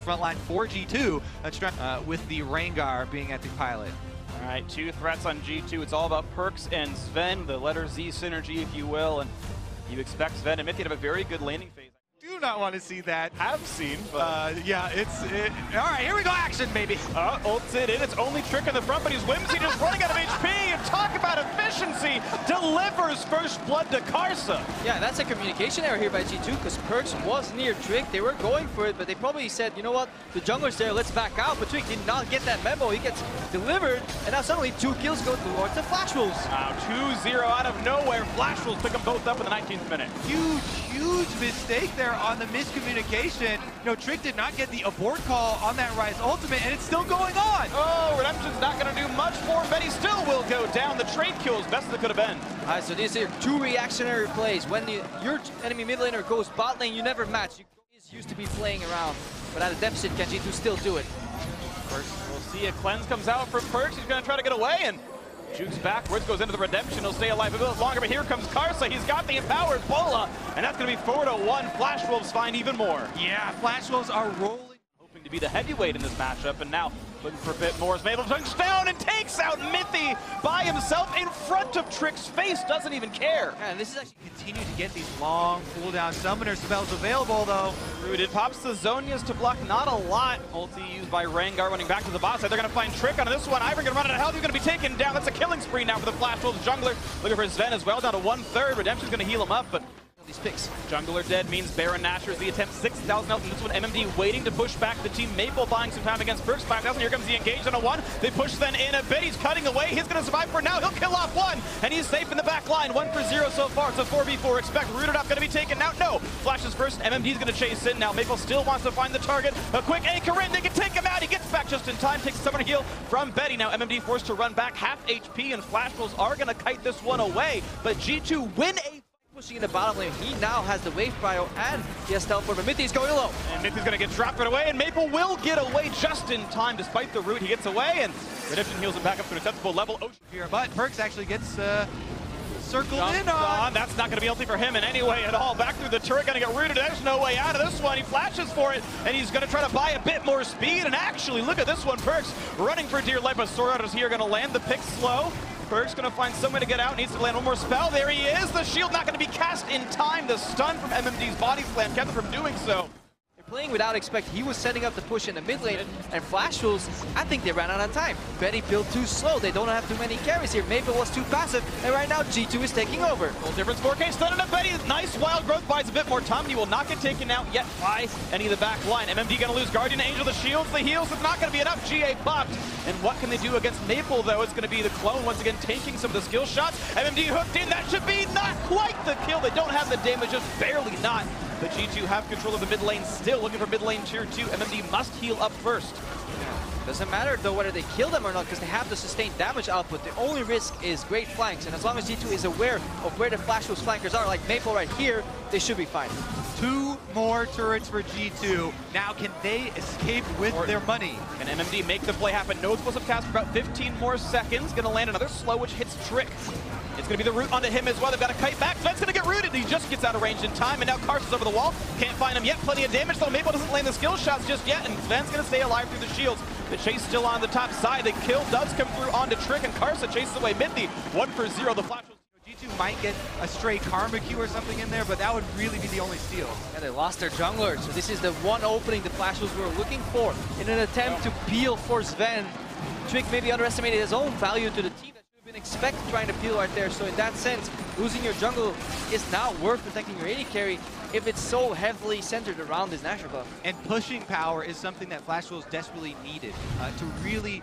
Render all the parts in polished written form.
front line for G2 with the Rengar being at the pilot. All right, 2 threats on G2. It's all about Perkz and Sven, the letter Z synergy, if you will. And you expect Sven and Mithy to have a very good landing phase. Do not want to see that. Have seen, but yeah, all right, here we go, action, baby. Ults it in, it's only Trick in the front, but he's Whimsy just running out of HP, and talk about efficiency, delivers first blood to Karsa. Yeah, that's a communication error here by G2, because Perkz was near Trick, they were going for it, but they probably said, you know what, the jungler's there, let's back out, but Trick did not get that memo, he gets delivered, and now suddenly 2 kills go towards the Flash Wolves. Now 2-0 out of nowhere, Flash Wolves pick them both up in the 19th minute. Huge mistake there on the miscommunication. You know, Trick did not get the abort call on that Rise ultimate, and it's still going on. Oh, Redemption's not going to do much for him, but he still will go down. The trade kill is best as it could have been. All right, so these are 2 reactionary plays. When your enemy mid laner goes bot lane, you never match. You is used to be playing around, but at a deficit, can G2 still do it? First, we'll see a cleanse comes out from Perkz. He's going to try to get away, and jukes backwards, goes into the Redemption. He'll stay alive a bit longer, but here comes Karsa. He's got the empowered Bola, and that's going to be 4-1. Flash Wolves find even more. Yeah, Flash Wolves are rolling. Hoping to be the heavyweight in this matchup, and now looking for a bit more. Is Mabel jumps down and takes out Mithy by himself in front of Trick's face. Doesn't even care. Yeah, and this is actually continue to get these long cooldown summoner spells available, though. Rooted pops the Zonias to block not a lot. Ulti used by Rengar running back to the bot side. They're going to find Trick on this one. Ivory going to run out of health. He's going to be taken down. That's a killing spree now for the Flash Wolves jungler. Looking for Sven as well, down to 1/3. Redemption's going to heal him up, but These picks. jungler dead means Baron Nashor's the attempt. 6,000 health in this one. MMD waiting to push back the team. Maple buying some time against Perkz. 5,000. Here comes the engage on a 1. They push Sven in a bit. He's cutting away. He's going to survive for now. He'll kill off 1, and he's safe in the back line. 1-0 so far. It's a 4v4. Expect Rooted up going to be taken out. No. Flashes first. MMD's going to chase in now. Maple still wants to find the target. A quick anchor in. They can take him out. He gets back just in time. Takes a summoner heal from Betty. Now MMD forced to run back. Half HP, and Flash Wolves are going to kite this one away. But G2 win a Pushing in the bottom lane, he now has the wave prio and he has teleport, but Mithy's going low. And Mithy's going to get dropped right away, and Maple will get away just in time despite the root. He gets away, and Redemption heals him back up to an acceptable level. Here, but Perkz actually gets circled Jumps in on. That's not going to be healthy for him in any way at all. Back through the turret, going to get rooted. There's no way out of this one. He flashes for it, and he's going to try to buy a bit more speed. And actually, look at this one. Perkz running for dear life, but Sorad is here, going to land the pick slow. Perkz going to find some way to get out. Needs to land one more spell. There he is. The shield not going to be cast in time. The stun from MMD's body slam kept him from doing so. Playing without expect, he was setting up the push in the mid lane, and Flash Wolves, I think they ran out of time. Betty built too slow, they don't have too many carries here. Maple was too passive, and right now G2 is taking over. Full difference, 4K stun into Betty. Nice wild growth, buys a bit more time. He will not get taken out yet by any of the back line. MMD going to lose Guardian Angel, the shields, the heals. It's not going to be enough. GA popped. And what can they do against Maple, though? It's going to be the clone once again taking some of the skill shots. MMD hooked in. That should be not quite the kill. They don't have the damage, just barely not. But G2 have control of the mid lane still, looking for mid lane tier 2. MMD must heal up first. Doesn't matter though whether they kill them or not, because they have the sustained damage output. The only risk is great flanks, and as long as G2 is aware of where the Flash Wolves flankers are, like Maple right here, they should be fine. 2 more turrets for G2. Now can they escape with their money? Can MMD make the play happen? No explosive cast for about 15 more seconds. Gonna land another slow, which hits Trick. It's going to be the root onto him as well. They've got to kite back. Sven's going to get rooted. He just gets out of range in time, and now Karsa's over the wall. Can't find him yet. Plenty of damage, though. Maple doesn't land the skill shots just yet, and Sven's going to stay alive through the shields. The chase still on the top side. The kill does come through onto Trick, and Karsa chases away Mithy. 1-0. The Flash G2 might get a stray Karma Q or something in there, but that would really be the only steal. Yeah, they lost their jungler, so this is the one opening the Flash Wolves were looking for in an attempt to peel for Sven. Trick maybe underestimated his own value to the team. Expect trying to peel right there, so in that sense, losing your jungle is now worth protecting your AD carry if it's so heavily centered around this Nashor buff. And pushing power is something that Flash Wolves desperately needed to really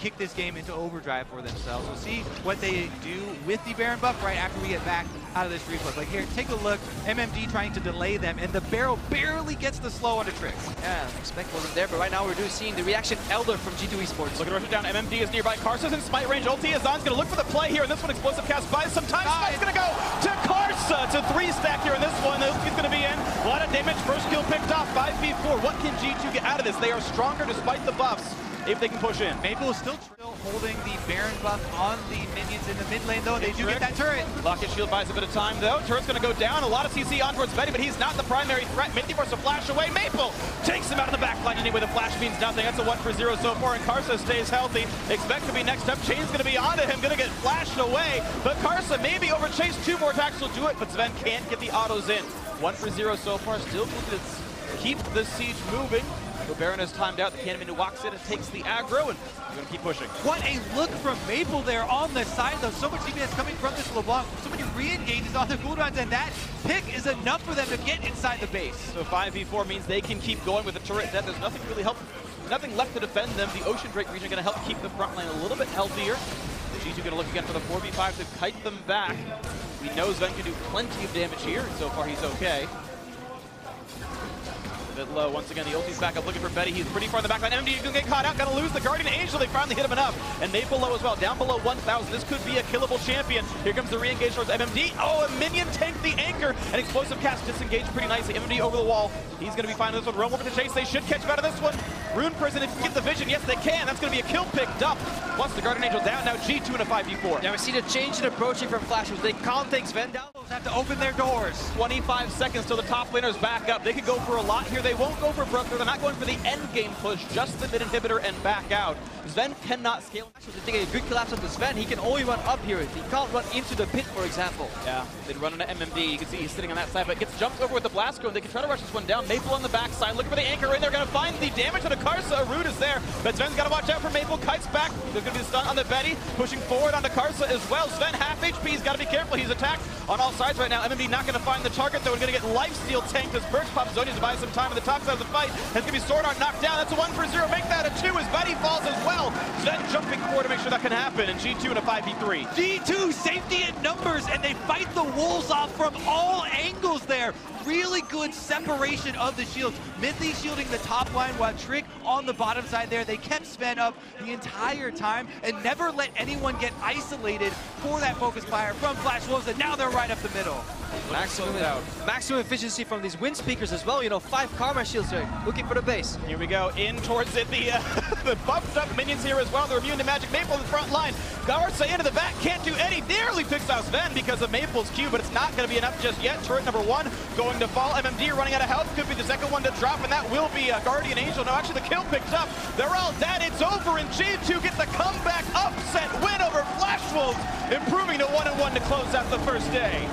kick this game into overdrive for themselves. We'll see what they do with the Baron buff right after we get back out of this replay. Like here, take a look, MMD trying to delay them, and the barrel barely gets the slow onto Trick. Yeah, expect wasn't there, but right now we're seeing the reaction Elder from G2 Esports. Looking to rush it down, MMD is nearby, Karsa's in smite range, ulti is on, he's going to look for the play here, and this one explosive cast buys some time. Smite's going to go to Karsa. It's a 3-stack here in this one. He's going to be in. A lot of damage, first kill picked off, 5v4. What can G2 get out of this? They are stronger despite the buffs if they can push in. Maple is still holding the Baron buff on the minions in the mid lane, though. They do get that turret. Locket shield buys a bit of time, though. Turret's going to go down. A lot of CC on towards Betty, but he's not the primary threat. Minty forces a flash away. Maple takes him out of the back line anyway. The flash means nothing. That's a 1-for-0 so far, and Karsa stays healthy. Expect to be next up. Chain's going to be onto him. Going to get flashed away, but Karsa maybe over Chase. 2 more attacks will do it, but Sven can't get the autos in. 1-for-0 so far. Still looking to keep the siege moving. So Baron has timed out. The Cannon walks in and takes the aggro, and we're going to keep pushing. What a look from Maple there on the side, though. So much DPS coming from this LeBlanc. So many re-engages on the cooldowns, and that pick is enough for them to get inside the base. So 5v4 means they can keep going with the turret death. There's nothing left to defend them. The Ocean Drake region going to help keep the front line a little bit healthier. G2 going to look again for the 4v5 to kite them back. We know Sven can do plenty of damage here, and so far he's okay. Bit low. Once again, the ulti's back up looking for Betty. He's pretty far in the back line. MD gonna get caught out, gonna lose the Guardian Angel. They finally hit him enough. And Maple low as well, down below 1,000. This could be a killable champion. Here comes the re-engage towards MMD. Oh, a minion tanked the anchor. An explosive cast disengaged pretty nicely. MMD over the wall. He's gonna be fine with this one. Roam over to Chase. They should catch him out of this one. Rune Prison, if you get the vision, yes they can. That's gonna be a kill picked up. Plus the Guardian Angel down. Now G2 in a 5v4. Yeah, we see the change in approaching from Flash. They can't take Sven down. Have to open their doors. 25 seconds till the top laner's back up. They could go for a lot here. They won't go for broke. They're not going for the end game push, just the mid inhibitor and back out. Sven cannot scale. So they take a good collapse of the Sven. He can only run up here. He can't run into the pit, for example. Yeah, they'd run into MMD. You can see he's sitting on that side, but gets jumped over with the blast cone. They can try to rush this one down. Maple on the backside, looking for the anchor in. They're going to find the damage to the Karsa. Root is there, but Sven's got to watch out for Maple. Kites back. There's going to be the stun on the Betty, pushing forward onto Karsa as well. Sven half HP. He's got to be careful. He's attacked on all sides right now. MMD not going to find the target, though. We're going to get lifesteal tanked as Birch pops Zonius to buy some time on the top side of the fight. That's going to be Sword Art knocked down. That's a 1-for-0. Make that a 2 as Betty falls as well. Sven jumping forward to make sure that can happen, and G2 in a 5v3. G2 safety in numbers, and they fight the wolves off from all angles there. Really good separation of the shields. Midley shielding the top line while Trick on the bottom side there. They kept Sven up the entire time and never let anyone get isolated for that focus fire from Flash Wolves, and now they're right up the middle. Maximum efficiency from these wind speakers as well. You know, 5 Karma shields here, looking for the base. Here we go, in towards it. The buffed up minions here as well. They're immune to magic. Maple in the front line. Garza into the back, can't do any. Nearly picks out Sven because of Maple's Q, but it's not going to be enough just yet. Turret number 1 going to fall. MMD running out of health. Could be the second one to drop, and that will be a Guardian Angel. No, actually the kill picked up. They're all dead. It's over, and G2 get the comeback upset win over Flash Wolves, improving to 1-1 to close out the first day.